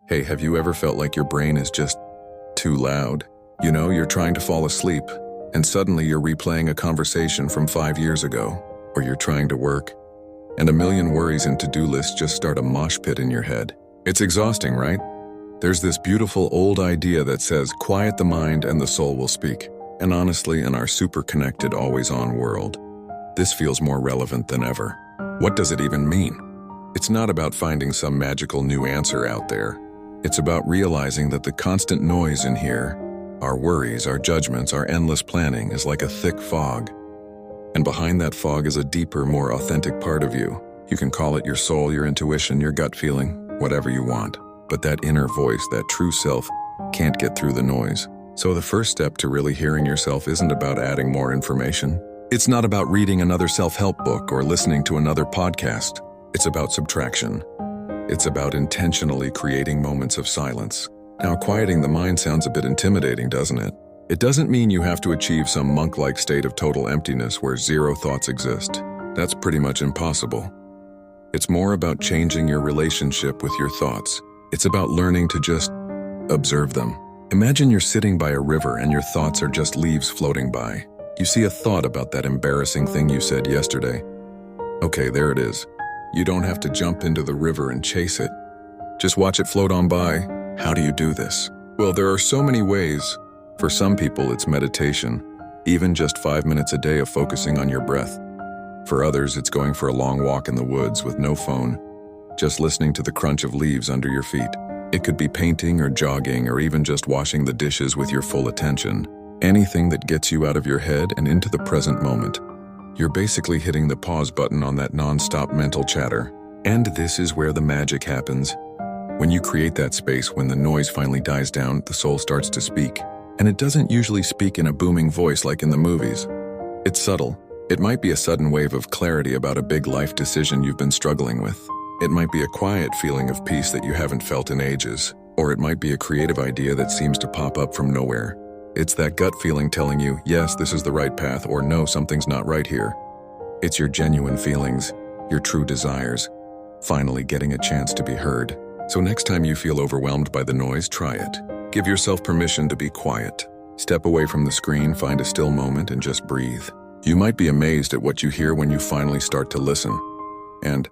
Hey, have you ever felt like your brain is just too loud? You know, you're trying to fall asleep, and suddenly you're replaying a conversation from 5 years ago, or you're trying to work, and a million worries and to-do lists just start a mosh pit in your head. It's exhausting, right? There's this beautiful old idea that says, quiet the mind and the soul will speak. And honestly, in our super-connected, always-on world, this feels more relevant than ever. What does it even mean? It's not about finding some magical new answer out there. It's about realizing that the constant noise in here, our worries, our judgments, our endless planning, is like a thick fog. And behind that fog is a deeper, more authentic part of you. You can call it your soul, your intuition, your gut feeling, whatever you want. But that inner voice, that true self, can't get through the noise. So the first step to really hearing yourself isn't about adding more information. It's not about reading another self-help book or listening to another podcast. It's about subtraction. It's about intentionally creating moments of silence. Now, quieting the mind sounds a bit intimidating, doesn't it? It doesn't mean you have to achieve some monk-like state of total emptiness where zero thoughts exist. That's pretty much impossible. It's more about changing your relationship with your thoughts. It's about learning to just observe them. Imagine you're sitting by a river and your thoughts are just leaves floating by. You see a thought about that embarrassing thing you said yesterday. Okay, there it is. You don't have to jump into the river and chase it. Just watch it float on by. How do you do this? Well, there are so many ways. For some people, it's meditation, even just 5 minutes a day of focusing on your breath. For others, it's going for a long walk in the woods with no phone, just listening to the crunch of leaves under your feet. It could be painting or jogging or even just washing the dishes with your full attention. Anything that gets you out of your head and into the present moment. You're basically hitting the pause button on that non-stop mental chatter. And this is where the magic happens. When you create that space, when the noise finally dies down, the soul starts to speak. And it doesn't usually speak in a booming voice like in the movies. It's subtle. It might be a sudden wave of clarity about a big life decision you've been struggling with. It might be a quiet feeling of peace that you haven't felt in ages. Or it might be a creative idea that seems to pop up from nowhere. It's that gut feeling telling you, yes, this is the right path, or no, something's not right here. It's your genuine feelings, your true desires, finally getting a chance to be heard. So next time you feel overwhelmed by the noise, try it. Give yourself permission to be quiet. Step away from the screen, find a still moment, and just breathe. You might be amazed at what you hear when you finally start to listen. And